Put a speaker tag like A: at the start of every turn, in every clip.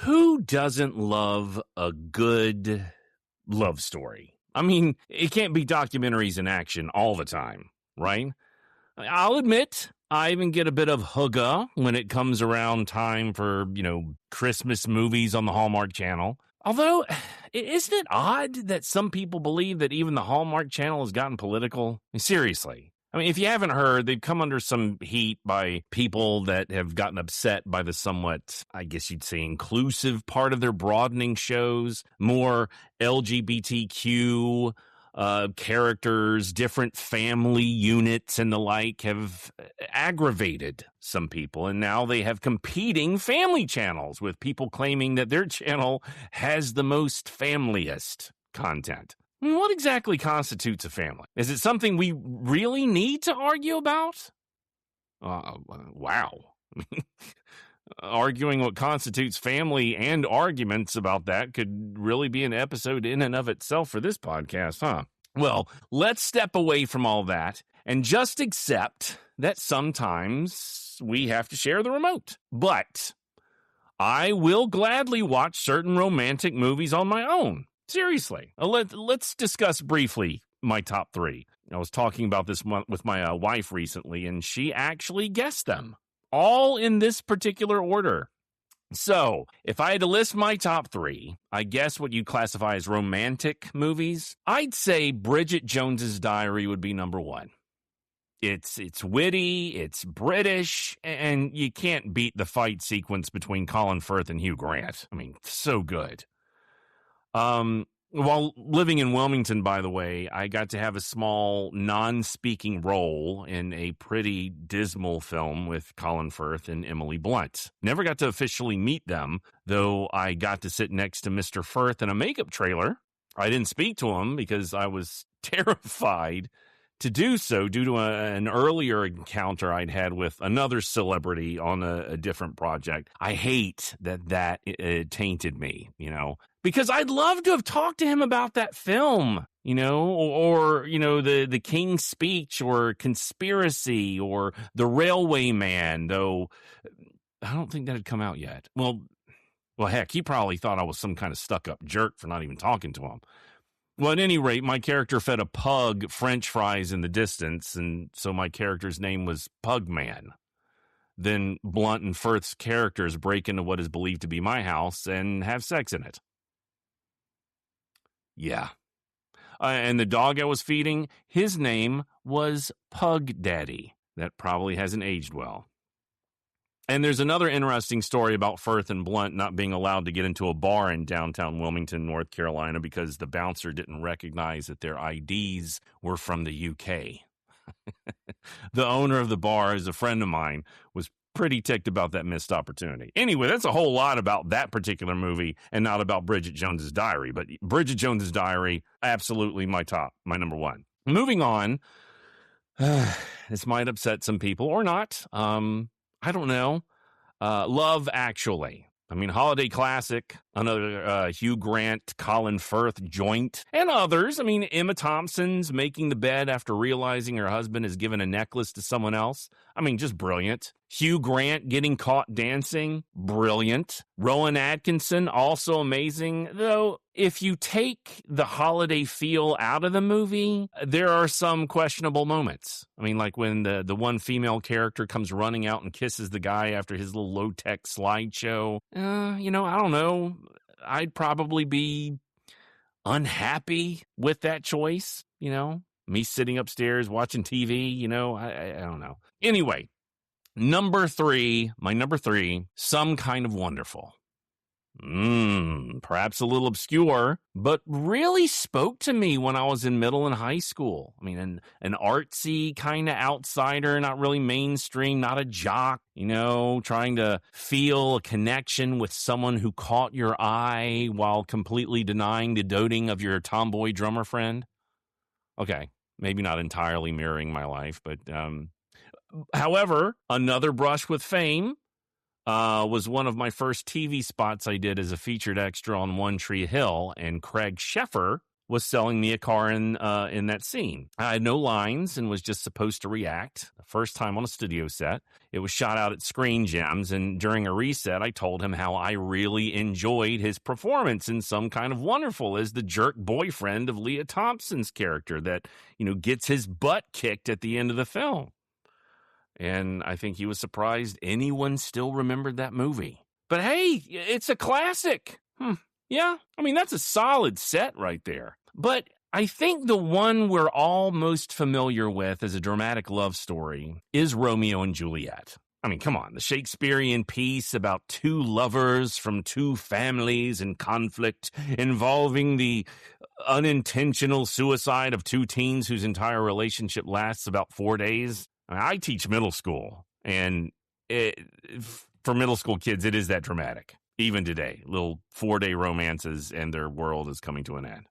A: Who doesn't love a good love story? I mean, it can't be documentaries in action all the time, right? I'll admit, I even get a bit of hugga when it comes around time for, Christmas movies on the Hallmark Channel. Although, isn't it odd that some people believe that even the Hallmark Channel has gotten political? I mean, seriously. I mean, if you haven't heard, they've come under some heat by people that have gotten upset by the somewhat, I guess you'd say, inclusive part of their broadening shows, more LGBTQ characters, different family units and the like have aggravated some people. And now they have competing family channels with people claiming that their channel has the most familiest content. I mean, what exactly constitutes a family? Is it something we really need to argue about? Wow. Arguing what constitutes family and arguments about that could really be an episode in and of itself for this podcast, huh? Well, let's step away from all that and just accept that sometimes we have to share the remote. But I will gladly watch certain romantic movies on my own. Seriously. Let's discuss briefly my top 3. I was talking about this with my wife recently, and she actually guessed them. All in this particular order. So, if I had to list my top 3, I guess what you'd classify as romantic movies, I'd say Bridget Jones's Diary would be number 1. It's witty, it's British, and you can't beat the fight sequence between Colin Firth and Hugh Grant. I mean, so good. While living in Wilmington, by the way, I got to have a small non-speaking role in a pretty dismal film with Colin Firth and Emily Blunt. Never got to officially meet them, though I got to sit next to Mr. Firth in a makeup trailer. I didn't speak to him because I was terrified to do so due to an earlier encounter I'd had with another celebrity on a different project. I hate that tainted me, because I'd love to have talked to him about that film, or the King's Speech or Conspiracy or The Railway Man, though I don't think that had come out yet. Well, heck, he probably thought I was some kind of stuck-up jerk for not even talking to him. Well, at any rate, my character fed a pug French fries in the distance, and so my character's name was Pugman. Then Blunt and Firth's characters break into what is believed to be my house and have sex in it. Yeah. And the dog I was feeding, his name was Pug Daddy. That probably hasn't aged well. And there's another interesting story about Firth and Blunt not being allowed to get into a bar in downtown Wilmington, North Carolina, because the bouncer didn't recognize that their IDs were from the UK. The owner of the bar, is a friend of mine, was pretty ticked about that missed opportunity. Anyway, that's a whole lot about that particular movie and not about Bridget Jones's Diary. But Bridget Jones's Diary, absolutely my number 1. Moving on, this might upset some people or not. I don't know. Love Actually. I mean, holiday classic, another Hugh Grant, Colin Firth joint, and others. I mean, Emma Thompson's making the bed after realizing her husband has given a necklace to someone else. I mean, just brilliant. Hugh Grant getting caught dancing, brilliant. Rowan Atkinson, also amazing. Though, if you take the holiday feel out of the movie, there are some questionable moments. I mean, like when the one female character comes running out and kisses the guy after his little low-tech slideshow. I don't know. I'd probably be unhappy with that choice, Me sitting upstairs watching TV, I don't know. Anyway, my number 3, Some Kind of Wonderful. Perhaps a little obscure, but really spoke to me when I was in middle and high school. I mean, an artsy kind of outsider, not really mainstream, not a jock, trying to feel a connection with someone who caught your eye while completely denying the doting of your tomboy drummer friend. Okay, maybe not entirely mirroring my life, but however, Another Brush with Fame was one of my first TV spots I did as a featured extra on One Tree Hill, and Craig Sheffer was selling me a car in that scene. I had no lines and was just supposed to react. The first time on a studio set. It was shot out at Screen Gems, and during a reset, I told him how I really enjoyed his performance in Some Kind of Wonderful as the jerk boyfriend of Leah Thompson's character that, gets his butt kicked at the end of the film. And I think he was surprised anyone still remembered that movie. But hey, it's a classic. Yeah, that's a solid set right there. But I think the one we're all most familiar with as a dramatic love story is Romeo and Juliet. Come on, the Shakespearean piece about two lovers from two families in conflict involving the unintentional suicide of two teens whose entire relationship lasts about 4 days. I teach middle school, and for middle school kids, it is that dramatic. Even today, little 4-day romances and their world is coming to an end.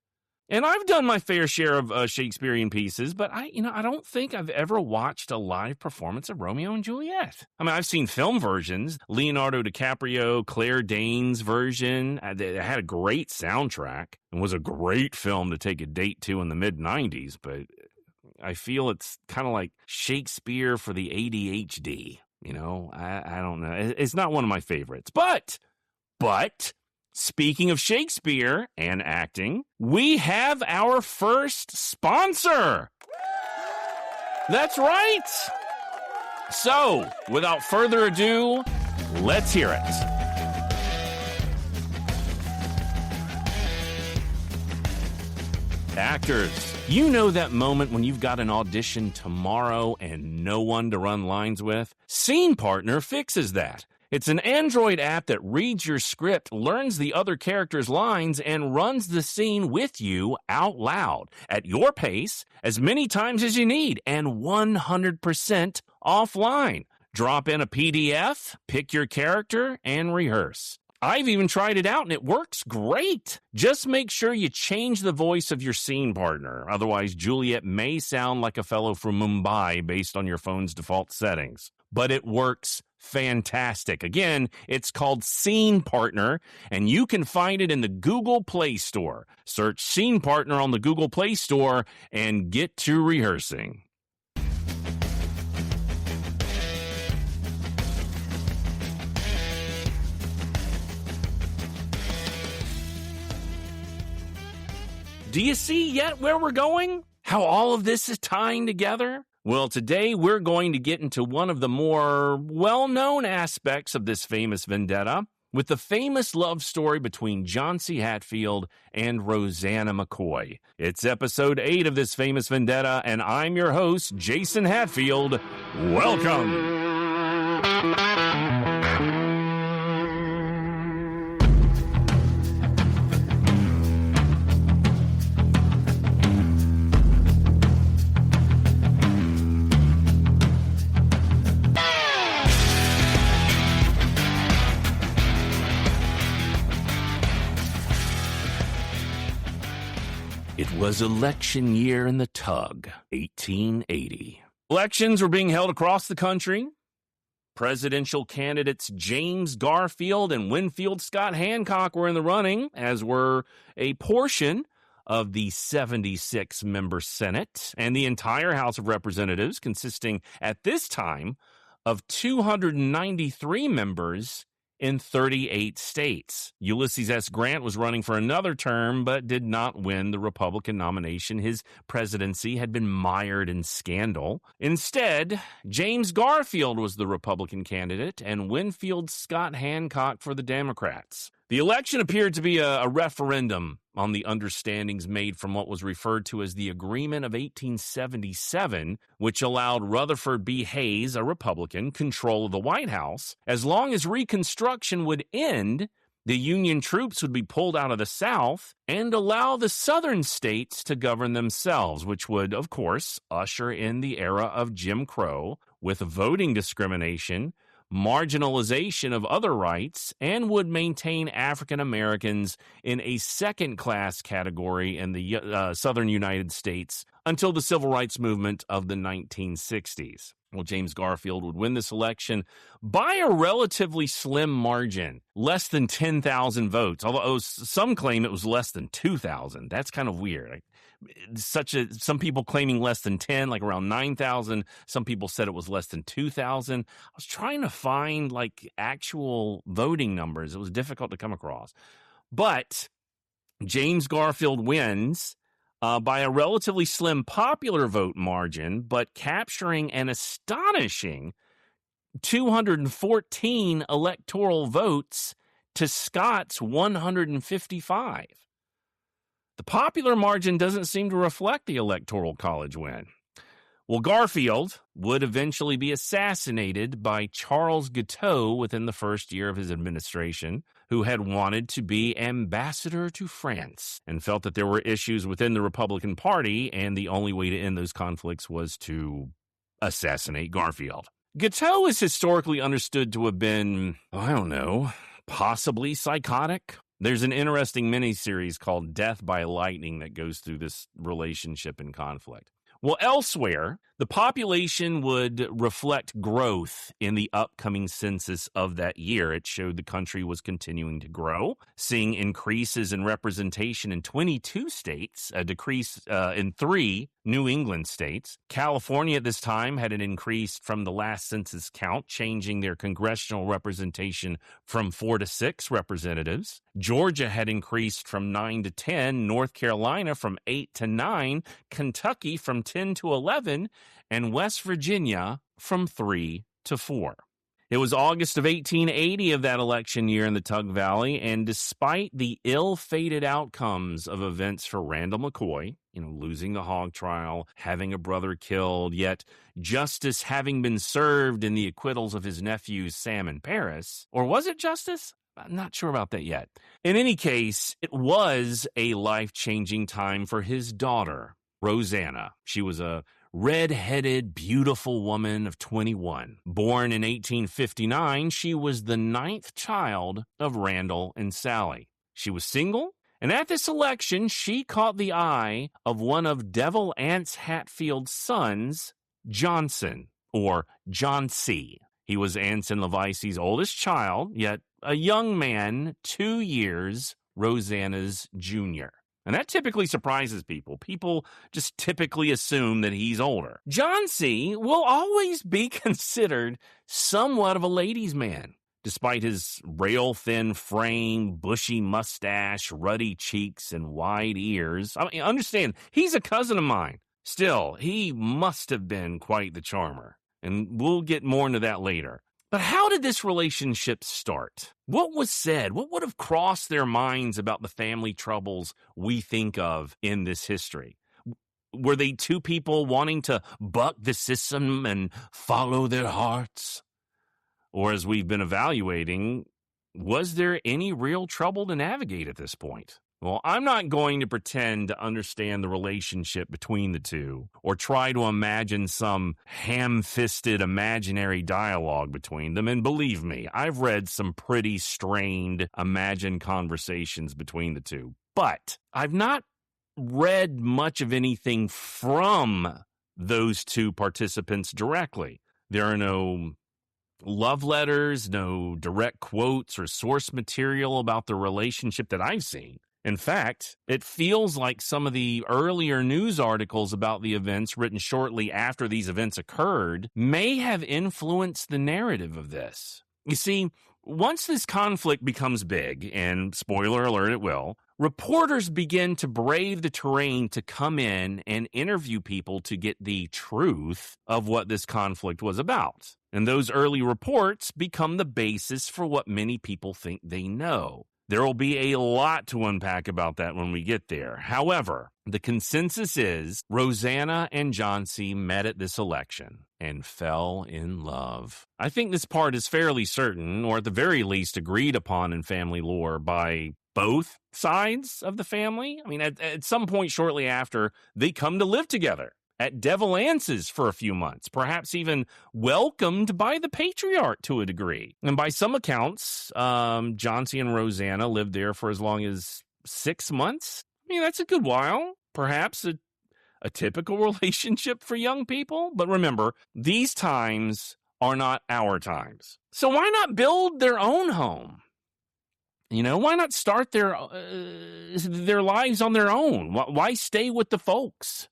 A: And I've done my fair share of Shakespearean pieces, but I don't think I've ever watched a live performance of Romeo and Juliet. I've seen film versions, Leonardo DiCaprio, Claire Danes' version. It had a great soundtrack and was a great film to take a date to in the mid-90s, but I feel it's kind of like Shakespeare for the ADHD. I don't know. It's not one of my favorites, but speaking of Shakespeare and acting, we have our first sponsor. That's right. So, without further ado, let's hear it. Actors, you know that moment when you've got an audition tomorrow and no one to run lines with? Scene Partner fixes that. It's an Android app that reads your script, learns the other character's lines, and runs the scene with you out loud at your pace as many times as you need and 100% offline. Drop in a PDF, pick your character, and rehearse. I've even tried it out and it works great. Just make sure you change the voice of your scene partner. Otherwise, Juliet may sound like a fellow from Mumbai based on your phone's default settings. But it works fantastic. Again, it's called Scene Partner, and you can find it in the Google Play Store. Search Scene Partner on the Google Play Store and get to rehearsing. Do you see yet where we're going? How all of this is tying together? Well, today we're going to get into one of the more well-known aspects of this famous vendetta with the famous love story between Johnse Hatfield and Roseanna McCoy. It's episode 8 of this famous vendetta, and I'm your host, Jason Hatfield. Welcome! It was election year in the Tug, 1880. Elections were being held across the country. Presidential candidates James Garfield and Winfield Scott Hancock were in the running, as were a portion of the 76-member Senate and the entire House of Representatives, consisting at this time of 293 members in 38 states. Ulysses S. Grant was running for another term, but did not win the Republican nomination. His presidency had been mired in scandal. Instead, James Garfield was the Republican candidate, and Winfield Scott Hancock for the Democrats. The election appeared to be a referendum on the understandings made from what was referred to as the Agreement of 1877, which allowed Rutherford B. Hayes, a Republican, control of the White House. As long as Reconstruction would end, the Union troops would be pulled out of the South and allow the Southern states to govern themselves, which would, of course, usher in the era of Jim Crow with voting discrimination, marginalization of other rights, and would maintain African Americans in a second-class category in the southern United States until the Civil Rights Movement of the 1960s. Well, James Garfield would win this election by a relatively slim margin, less than 10,000 votes, although some claim it was less than 2,000. That's kind of weird. Some people claiming less than 10, like around 9,000. Some people said it was less than 2,000. I was trying to find actual voting numbers. It was difficult to come across. But James Garfield wins by a relatively slim popular vote margin, but capturing an astonishing 214 electoral votes to Scott's 155. The popular margin doesn't seem to reflect the Electoral College win. Well, Garfield would eventually be assassinated by Charles Guiteau within the first year of his administration, who had wanted to be ambassador to France and felt that there were issues within the Republican Party, and the only way to end those conflicts was to assassinate Garfield. Guiteau is historically understood to have been, possibly psychotic. There's an interesting miniseries called Death by Lightning that goes through this relationship and conflict. Well, elsewhere, the population would reflect growth in the upcoming census of that year. It showed the country was continuing to grow, seeing increases in representation in 22 states, a decrease in 3 New England states. California at this time had an increase from the last census count, changing their congressional representation from 4 to 6 representatives. Georgia had increased from 9 to 10, North Carolina from 8 to 9, Kentucky from 10 to 11, and West Virginia from 3 to 4. It was August of 1880 of that election year in the Tug Valley, and despite the ill-fated outcomes of events for Randall McCoy, losing the hog trial, having a brother killed, yet justice having been served in the acquittals of his nephews Sam and Paris, or was it justice? I'm not sure about that yet. In any case, it was a life-changing time for his daughter, Roseanna. She was a red-headed, beautiful woman of 21. Born in 1859, she was the 9th child of Randall and Sally. She was single, and at this election, she caught the eye of one of Devil Anse Hatfield's sons, Johnson, or Johnse. He was Anson LaVicey's oldest child, yet a young man, 2 years Roseanna's junior. And that typically surprises people. People just typically assume that he's older. Johnse will always be considered somewhat of a ladies' man, despite his rail-thin frame, bushy mustache, ruddy cheeks, and wide ears. Understand, he's a cousin of mine. Still, he must have been quite the charmer. And we'll get more into that later. But how did this relationship start? What was said? What would have crossed their minds about the family troubles we think of in this history? Were they two people wanting to buck the system and follow their hearts? Or, as we've been evaluating, was there any real trouble to navigate at this point? Well, I'm not going to pretend to understand the relationship between the two or try to imagine some ham-fisted imaginary dialogue between them. And believe me, I've read some pretty strained imagined conversations between the two. But I've not read much of anything from those two participants directly. There are no love letters, no direct quotes or source material about the relationship that I've seen. In fact, it feels like some of the earlier news articles about the events written shortly after these events occurred may have influenced the narrative of this. You see, once this conflict becomes big, and spoiler alert, it will, reporters begin to brave the terrain to come in and interview people to get the truth of what this conflict was about. And those early reports become the basis for what many people think they know. There will be a lot to unpack about that when we get there. However, the consensus is Roseanna and Johnse met at this election and fell in love. I think this part is fairly certain, or at the very least agreed upon in family lore by both sides of the family. At some point shortly after, they come to live together at Devil Anse's for a few months, perhaps even welcomed by the patriarch to a degree. And by some accounts, Johnse and Roseanna lived there for as long as 6 months. That's a good while. Perhaps a typical relationship for young people. But remember, these times are not our times. So why not build their own home? Why not start their lives on their own? Why stay with the folks?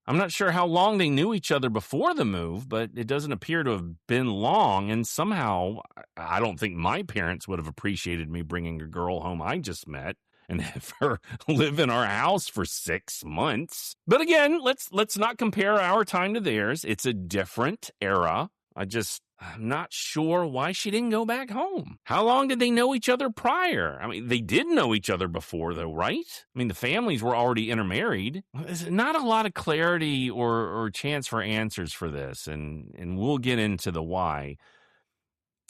A: I'm not sure how long they knew each other before the move, but it doesn't appear to have been long. And somehow, I don't think my parents would have appreciated me bringing a girl home I just met and have her live in our house for 6 months. But again, let's not compare our time to theirs. It's a different era. I'm not sure why she didn't go back home. How long did they know each other prior? I mean, they did know each other before, though, right? I mean, the families were already intermarried. There's not a lot of clarity or chance for answers for this, and we'll get into the why.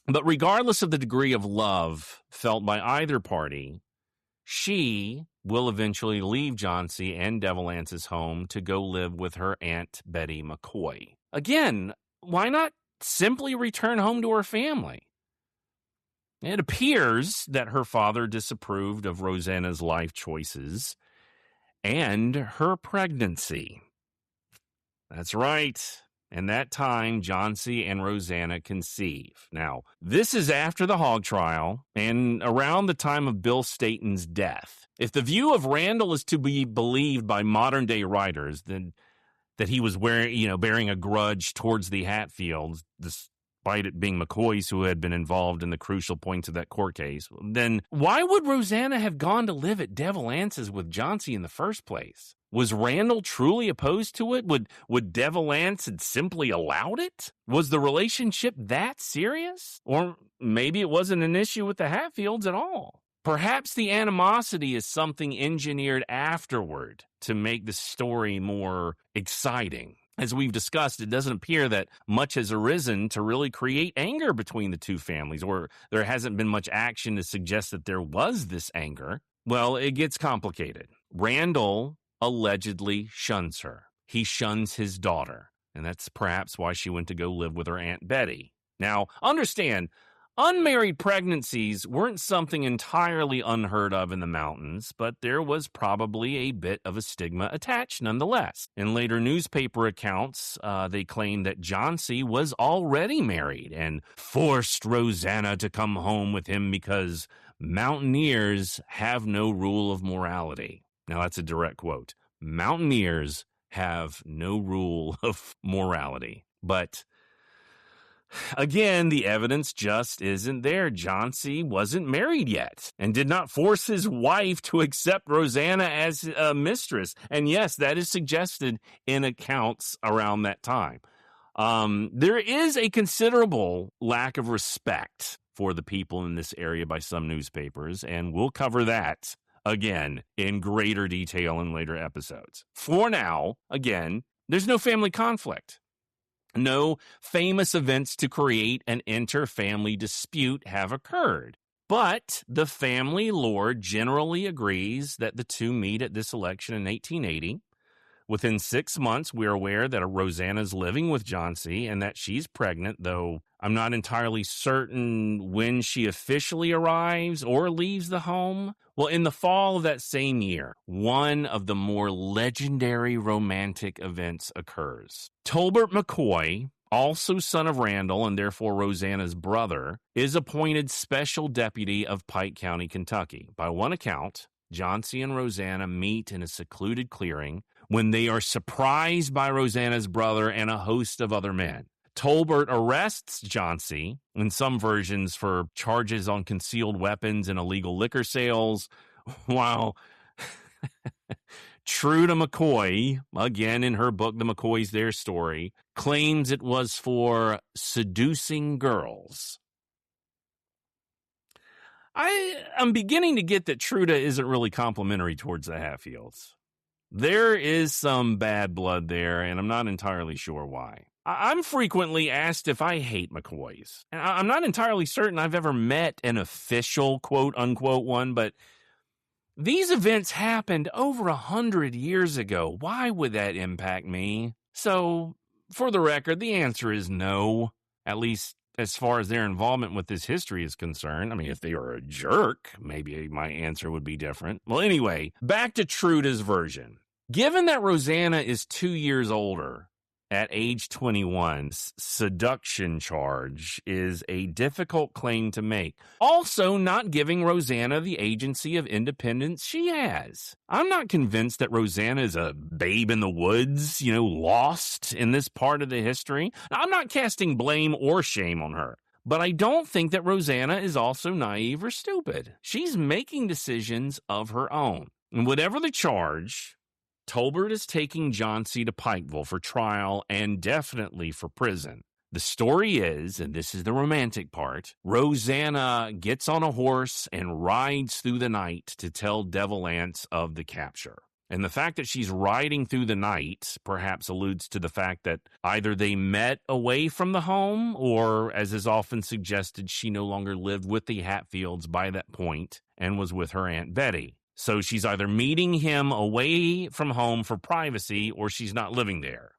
A: But regardless of the degree of love felt by either party, she will eventually leave Johnse and Devilance's home to go live with her Aunt Betty McCoy. Again, why not simply return home to her family? It appears that her father disapproved of Rosanna's life choices and her pregnancy. That's right. And that time, Johnse and Roseanna conceive. Now, this is after the hog trial and around the time of Bill Staten's death. If the view of Randall is to be believed by modern-day writers, then that he was bearing a grudge towards the Hatfields, despite it being McCoys who had been involved in the crucial points of that court case, then why would Roseanna have gone to live at Devilance's with Johnse in the first place? Was Randall truly opposed to it? Would Devilance had simply allowed it? Was the relationship that serious? Or maybe it wasn't an issue with the Hatfields at all. Perhaps the animosity is something engineered afterward to make the story more exciting. As we've discussed, it doesn't appear that much has arisen to really create anger between the two families, or there hasn't been much action to suggest that there was this anger. Well, it gets complicated. Randall allegedly shuns her. He shuns his daughter, and that's perhaps why she went to go live with her Aunt Betty. Now, understand, unmarried pregnancies weren't something entirely unheard of in the mountains, but there was probably a bit of a stigma attached nonetheless. In later newspaper accounts, they claimed that Johnse was already married and forced Roseanna to come home with him because mountaineers have no rule of morality. Now, that's a direct quote. Mountaineers have no rule of morality. But again, the evidence just isn't there. Johnse wasn't married yet and did not force his wife to accept Roseanna as a mistress. And yes, that is suggested in accounts around that time. There is a considerable lack of respect for the people in this area by some newspapers, and we'll cover that again in greater detail in later episodes. For now, again, there's no family conflict. No famous events to create an inter-family dispute have occurred. But the family lore generally agrees that the two meet at this election in 1880. Within 6 months, we're aware that Roseanna's living with Johnse and that she's pregnant, though I'm not entirely certain when she officially arrives or leaves the home. Well, in the fall of that same year, one of the more legendary romantic events occurs. Hatfield-McCoy, also son of Randall and therefore Roseanna's brother, is appointed special deputy of Pike County, Kentucky. By one account, Johnse and Roseanna meet in a secluded clearing when they are surprised by Roseanna's brother and a host of other men. Tolbert arrests Johnse, in some versions, for charges on concealed weapons and illegal liquor sales, while Truda McCoy, again in her book, The McCoys, Their Story, claims it was for seducing girls. I'm beginning to get that Truda isn't really complimentary towards the Hatfields. There is some bad blood there, and I'm not entirely sure why. I'm frequently asked if I hate McCoys. And I'm not entirely certain I've ever met an official quote-unquote one, but these events happened over 100 years ago. Why would that impact me? So, for the record, the answer is no, at least as far as their involvement with this history is concerned. I mean, if they were a jerk, maybe my answer would be different. Well, anyway, back to Truda's version. Given that Roseanna is 2 years older, at age 21, seduction charge is a difficult claim to make. Also, not giving Roseanna the agency of independence she has. I'm not convinced that Roseanna is a babe in the woods, lost in this part of the history. I'm not casting blame or shame on her. But I don't think that Roseanna is also naive or stupid. She's making decisions of her own. And whatever the charge, Tolbert is taking Johnse to Pikeville for trial and definitely for prison. The story is, and this is the romantic part, Roseanna gets on a horse and rides through the night to tell Devil Anse of the capture. And the fact that she's riding through the night perhaps alludes to the fact that either they met away from the home or, as is often suggested, she no longer lived with the Hatfields by that point and was with her Aunt Betty. So she's either meeting him away from home for privacy or she's not living there.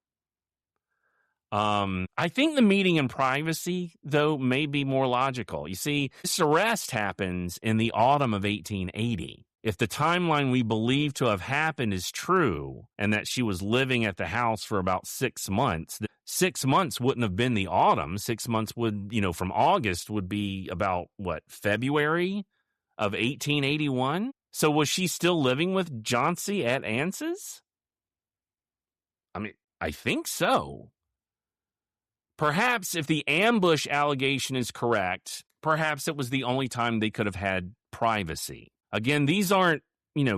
A: I think the meeting in privacy, though, may be more logical. You see, this arrest happens in the autumn of 1880. If the timeline we believe to have happened is true and that she was living at the house for about 6 months, 6 months wouldn't have been the autumn. 6 months would, from August would be about, February of 1881? So was she still living with Johnse at Anse's? I think so. Perhaps if the ambush allegation is correct, perhaps it was the only time they could have had privacy. Again, these aren't,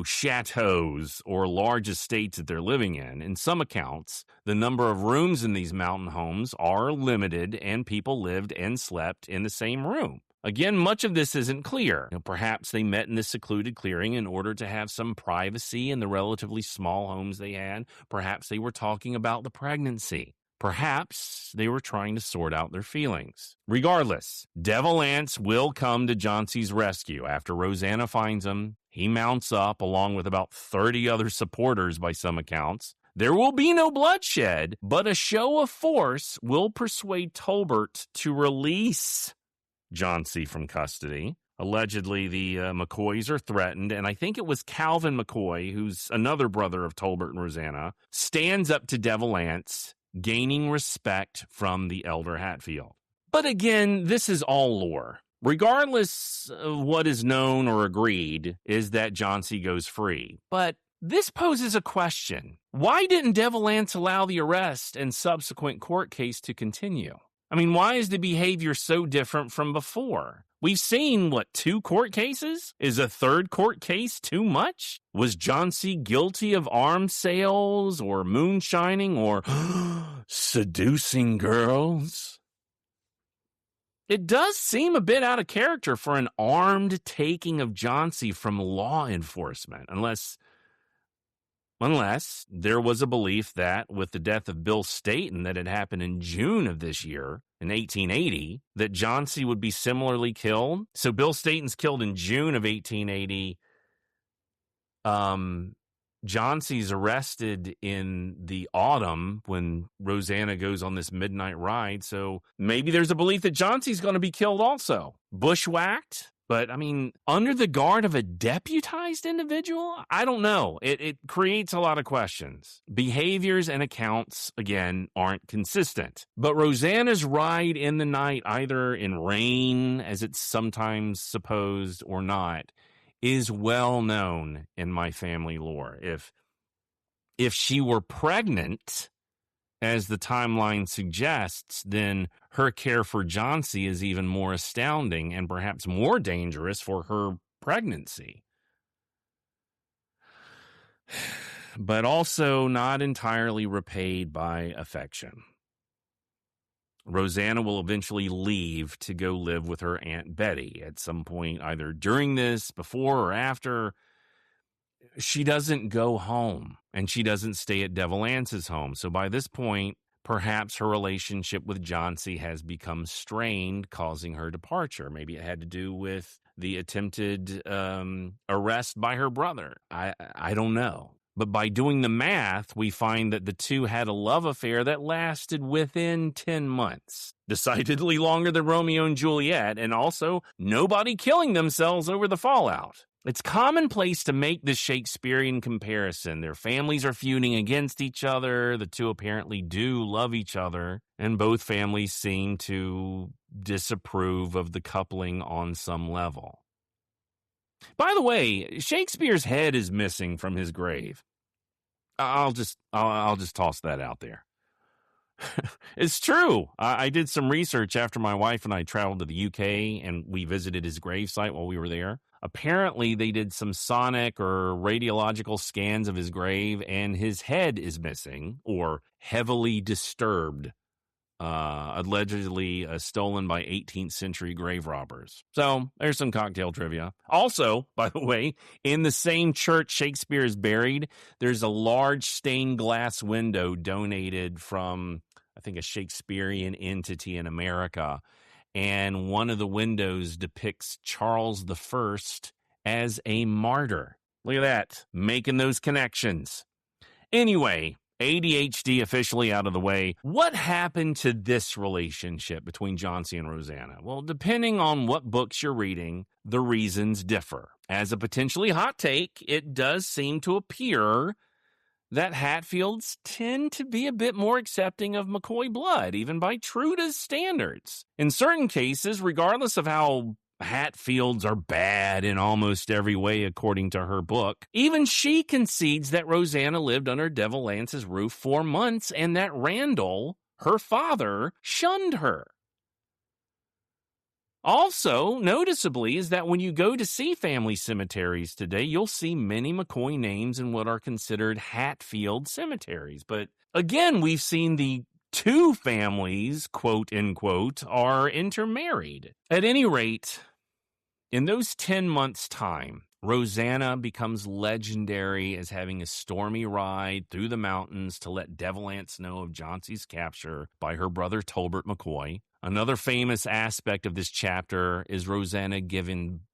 A: chateaus or large estates that they're living in. In some accounts, the number of rooms in these mountain homes are limited and people lived and slept in the same room. Again, much of this isn't clear. Perhaps they met in this secluded clearing in order to have some privacy in the relatively small homes they had. Perhaps they were talking about the pregnancy. Perhaps they were trying to sort out their feelings. Regardless, Devil Anse will come to Johnse's rescue. After Roseanna finds him, he mounts up along with about 30 other supporters by some accounts. There will be no bloodshed, but a show of force will persuade Tolbert to release Johnse from custody. Allegedly, the McCoys are threatened, and I think it was Calvin McCoy, who's another brother of Tolbert and Roseanna, stands up to Devil Anse, gaining respect from the elder Hatfield. But again, this is all lore. Regardless of what is known or agreed, is that Johnse goes free. But this poses a question. Why didn't Devil Anse allow the arrest and subsequent court case to continue? Why is the behavior so different from before? We've seen, 2 court cases? Is a third court case too much? Was Johnse guilty of arms sales or moonshining or seducing girls? It does seem a bit out of character for an armed taking of Johnse from law enforcement, unless there was a belief that with the death of Bill Staton that had happened in June of this year, in 1880, that Johnse would be similarly killed. So Bill Staton's killed in June of 1880. Johnse's arrested in the autumn when Roseanna goes on this midnight ride. So maybe there's a belief that Johnse's going to be killed also. Bushwhacked? But, under the guard of a deputized individual? I don't know. It creates a lot of questions. Behaviors and accounts, again, aren't consistent. But Roseanna's ride in the night, either in rain, as it's sometimes supposed, or not, is well known in my family lore. If she were pregnant, as the timeline suggests, then her care for Johnse is even more astounding and perhaps more dangerous for her pregnancy. But also not entirely repaid by affection. Roseanna will eventually leave to go live with her Aunt Betty at some point, either during this, before, or after. She doesn't go home, and she doesn't stay at Devil Anse's home. So by this point, perhaps her relationship with Johnse has become strained, causing her departure. Maybe it had to do with the attempted arrest by her brother. I don't know. But by doing the math, we find that the two had a love affair that lasted within 10 months. Decidedly longer than Romeo and Juliet, and also nobody killing themselves over the fallout. It's commonplace to make this Shakespearean comparison. Their families are feuding against each other. The two apparently do love each other, and both families seem to disapprove of the coupling on some level. By the way, Shakespeare's head is missing from his grave. I'll just toss that out there. It's true. I did some research after my wife and I traveled to the UK, and we visited his gravesite while we were there. Apparently, they did some sonic or radiological scans of his grave, and his head is missing or heavily disturbed, allegedly stolen by 18th century grave robbers. So there's some cocktail trivia. Also, by the way, in the same church Shakespeare is buried, there's a large stained glass window donated from, I think, a Shakespearean entity in America. And one of the windows depicts Charles I as a martyr. Look at that, making those connections. Anyway, ADHD officially out of the way. What happened to this relationship between Johnse and Roseanna? Well, depending on what books you're reading, the reasons differ. As a potentially hot take, it does seem to appear that Hatfields tend to be a bit more accepting of McCoy blood, even by Truda's standards. In certain cases, regardless of how Hatfields are bad in almost every way, according to her book, even she concedes that Roseanna lived under Devil Lance's roof 4 months and that Randall, her father, shunned her. Also, noticeably, is that when you go to see family cemeteries today, you'll see many McCoy names in what are considered Hatfield cemeteries. But again, we've seen the two families, quote unquote, are intermarried. At any rate, in those 10 months' time, Roseanna becomes legendary as having a stormy ride through the mountains to let Devil Lance know of Johnse's capture by her brother Tolbert McCoy. Another famous aspect of this chapter is Roseanna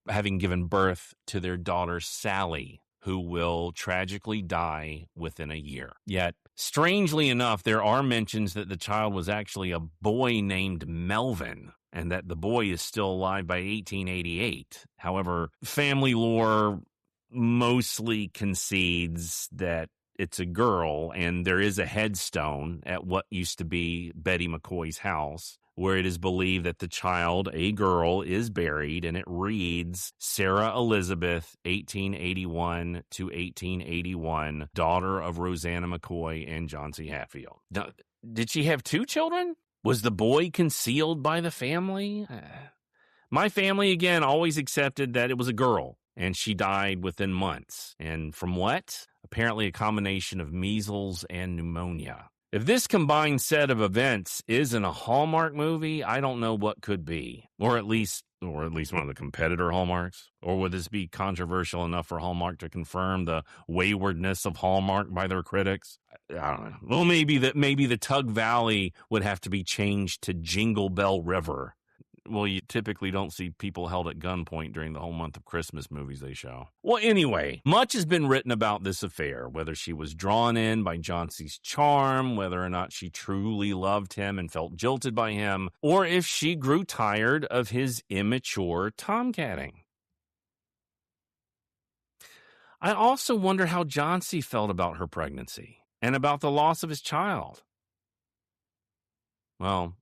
A: having given birth to their daughter Sally, who will tragically die within a year. Yet, strangely enough, there are mentions that the child was actually a boy named Melvin, and that the boy is still alive by 1888. However, family lore mostly concedes that it's a girl, and there is a headstone at what used to be Betty McCoy's house, where it is believed that the child, a girl, is buried, and it reads, Sarah Elizabeth, 1881 to 1881, daughter of Roseanna McCoy and Johnse Hatfield. Now, did she have 2 children? Was the boy concealed by the family? My family, again, always accepted that it was a girl, and she died within months. And from what? Apparently a combination of measles and pneumonia. If this combined set of events isn't a Hallmark movie, I don't know what could be. Or at least one of the competitor Hallmarks. Or would this be controversial enough for Hallmark to confirm the waywardness of Hallmark by their critics? I don't know. Well, maybe the Tug Valley would have to be changed to Jingle Bell River. Well, you typically don't see people held at gunpoint during the whole month of Christmas movies they show. Well, anyway, much has been written about this affair, whether she was drawn in by Johnse's charm, whether or not she truly loved him and felt jilted by him, or if she grew tired of his immature tomcatting. I also wonder how Johnse felt about her pregnancy and about the loss of his child. Well,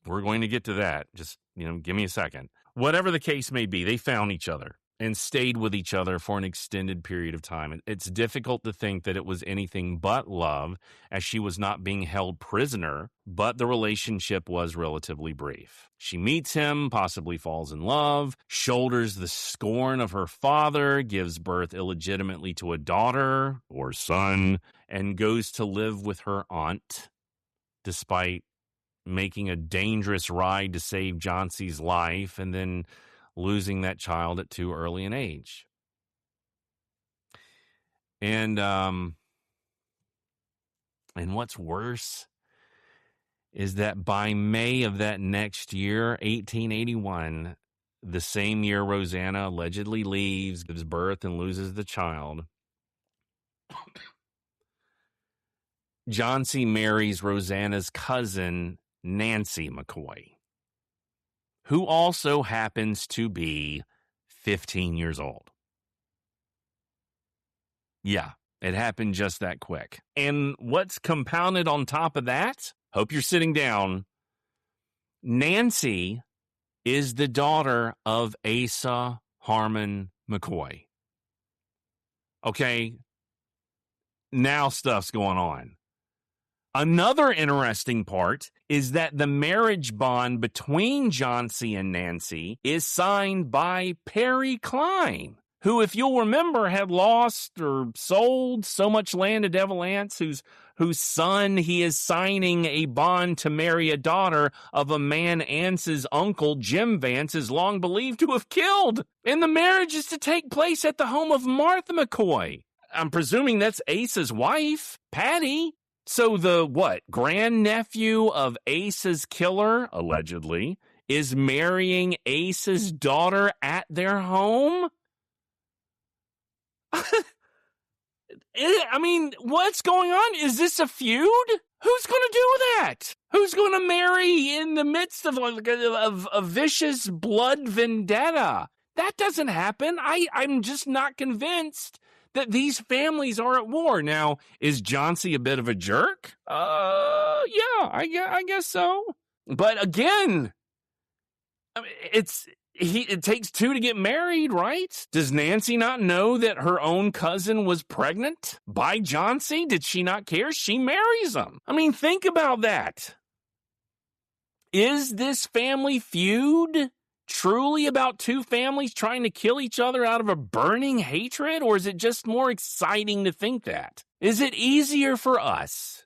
A: we're going to get to that. Just, give me a second. Whatever the case may be, they found each other and stayed with each other for an extended period of time. It's difficult to think that it was anything but love, as she was not being held prisoner, but the relationship was relatively brief. She meets him, possibly falls in love, shoulders the scorn of her father, gives birth illegitimately to a daughter or son, and goes to live with her aunt, despite making a dangerous ride to save Johnse's life and then losing that child at too early an age. And what's worse is that by May of that next year, 1881, the same year Roseanna allegedly leaves, gives birth, and loses the child, Johnse marries Roseanna's cousin, Nancy McCoy, who also happens to be 15 years old. Yeah, it happened just that quick. And what's compounded on top of that? Hope you're sitting down. Nancy is the daughter of Asa Harmon McCoy. Okay, now stuff's going on. Another interesting part is that the marriage bond between Johnse and Nancy is signed by Perry Cline, who, if you'll remember, had lost or sold so much land to Devil Anse, whose son he is signing a bond to marry a daughter of a man Anse's uncle, Jim Vance, is long believed to have killed. And the marriage is to take place at the home of Martha McCoy. I'm presuming that's Asa's wife, Patty. So the, grandnephew of Asa's killer, allegedly, is marrying Asa's daughter at their home? I mean, what's going on? Is this a feud? Who's going to do that? Who's going to marry in the midst of a vicious blood vendetta? That doesn't happen. I'm just not convinced that these families are at war. Now, is Johnse a bit of a jerk? Yeah, I guess so. But again, I mean, it takes two to get married, right? Does Nancy not know that her own cousin was pregnant by Johnse? Did she not care? She marries him. I mean, think about that. Is this family feud truly about two families trying to kill each other out of a burning hatred, or is it just more exciting to think that? Is it easier for us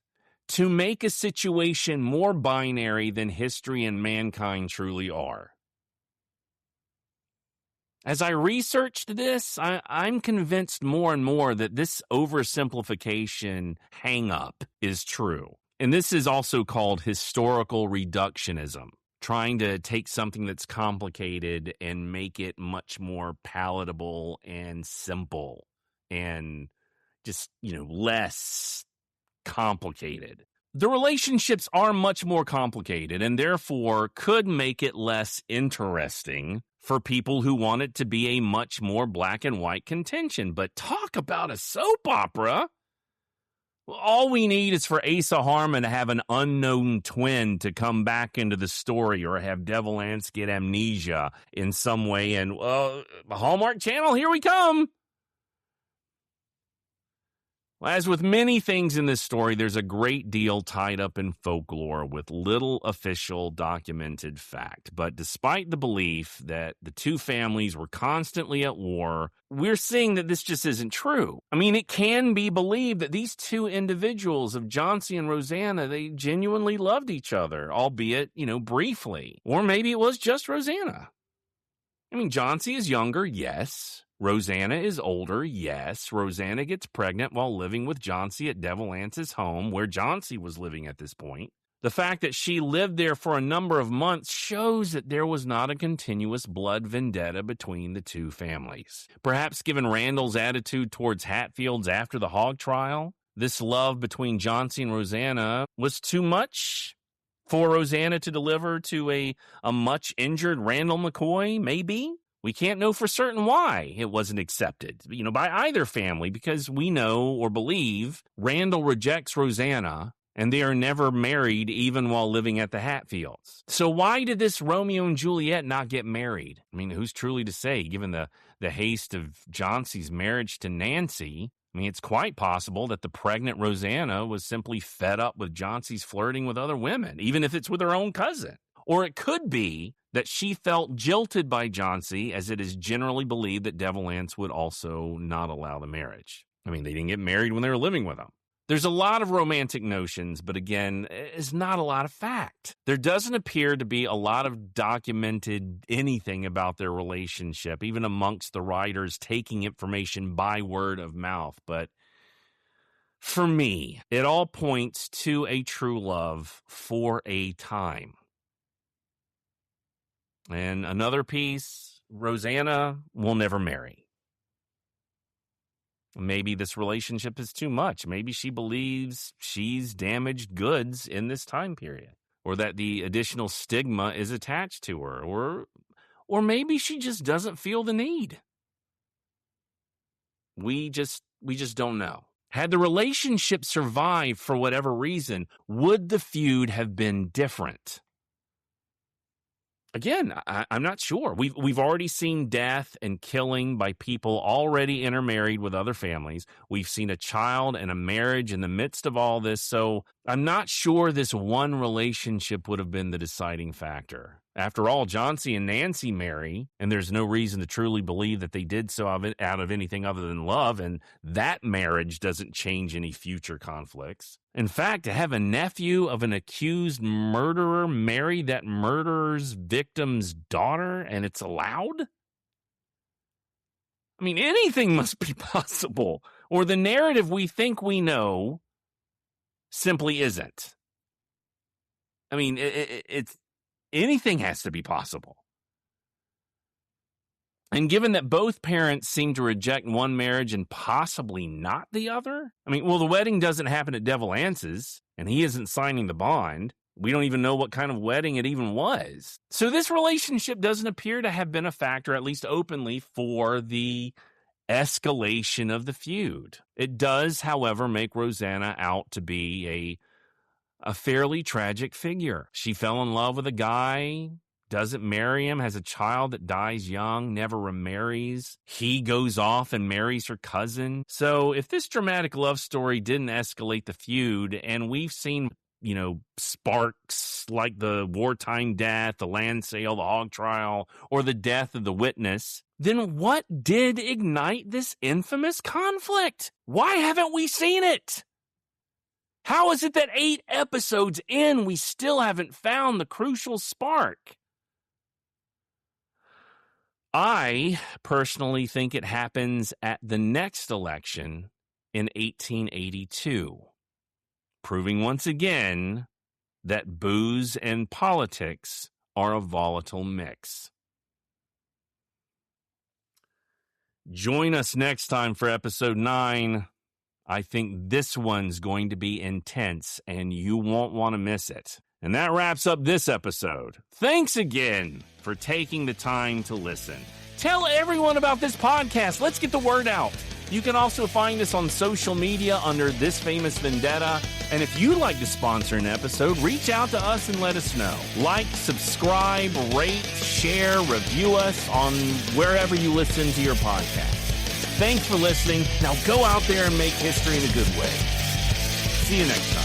A: to make a situation more binary than history and mankind truly are? As I researched this, I'm convinced more and more that this oversimplification hang-up is true. And this is also called historical reductionism, trying to take something that's complicated and make it much more palatable and simple and just, less complicated. The relationships are much more complicated and therefore could make it less interesting for people who want it to be a much more black and white contention. But talk about a soap opera. All we need is for Asa Harmon to have an unknown twin to come back into the story, or have Devil Anse get amnesia in some way, and Hallmark Channel, here we come. As with many things in this story, there's a great deal tied up in folklore with little official documented fact. But despite the belief that the two families were constantly at war, we're seeing that this just isn't true. I mean, it can be believed that these two individuals of Johnse and Roseanna, they genuinely loved each other, albeit, briefly. Or maybe it was just Roseanna. I mean, Johnse is younger, yes. Roseanna is older, yes. Roseanna gets pregnant while living with Johnse at Devil Anse's home, where Johnse was living at this point. The fact that she lived there for a number of months shows that there was not a continuous blood vendetta between the two families. Perhaps given Randall's attitude towards Hatfields after the hog trial, this love between Johnse and Roseanna was too much for Roseanna to deliver to a much injured Randall McCoy, maybe? We can't know for certain why it wasn't accepted, by either family, because we know or believe Randall rejects Roseanna and they are never married even while living at the Hatfields. So why did this Romeo and Juliet not get married? I mean, who's truly to say, given the haste of Johnse's marriage to Nancy? I mean, it's quite possible that the pregnant Roseanna was simply fed up with Johnse's flirting with other women, even if it's with her own cousin. Or it could be that she felt jilted by Johnse, as it is generally believed that Devil Anse would also not allow the marriage. I mean, they didn't get married when they were living with him. There's a lot of romantic notions, but again, it's not a lot of fact. There doesn't appear to be a lot of documented anything about their relationship, even amongst the writers taking information by word of mouth. But for me, it all points to a true love for a time. And another piece, Roseanna will never marry. Maybe this relationship is too much. Maybe she believes she's damaged goods in this time period, or that the additional stigma is attached to her, or maybe she just doesn't feel the need. We just don't know. Had the relationship survived for whatever reason, would the feud have been different? Again, I'm not sure. We've already seen death and killing by people already intermarried with other families. We've seen a child and a marriage in the midst of all this. So I'm not sure this one relationship would have been the deciding factor. After all, Johnse and Nancy marry, and there's no reason to truly believe that they did so out of anything other than love, and that marriage doesn't change any future conflicts. In fact, to have a nephew of an accused murderer marry that murderer's victim's daughter, and it's allowed? I mean, anything must be possible, or the narrative we think we know simply isn't. I mean, it's anything has to be possible. And given that both parents seem to reject one marriage and possibly not the other, I mean, well, the wedding doesn't happen at Devil Anse's, and he isn't signing the bond. We don't even know what kind of wedding it even was. So this relationship doesn't appear to have been a factor, at least openly, for the escalation of the feud. It does, however, make Roseanna out to be a fairly tragic figure. She fell in love with a guy, doesn't marry him, has a child that dies young, never remarries. He goes off and marries her cousin. So if this dramatic love story didn't escalate the feud, and we've seen, sparks like the wartime death, the land sale, the hog trial, or the death of the witness, then what did ignite this infamous conflict? Why haven't we seen it? How is it that 8 episodes in, we still haven't found the crucial spark? I personally think it happens at the next election in 1882, proving once again that booze and politics are a volatile mix. Join us next time for episode 9. I think this one's going to be intense, and you won't want to miss it. And that wraps up this episode. Thanks again for taking the time to listen. Tell everyone about this podcast. Let's get the word out. You can also find us on social media under This Famous Vendetta. And if you'd like to sponsor an episode, reach out to us and let us know. Like, subscribe, rate, share, review us on wherever you listen to your podcast. Thanks for listening. Now go out there and make history in a good way. See you next time.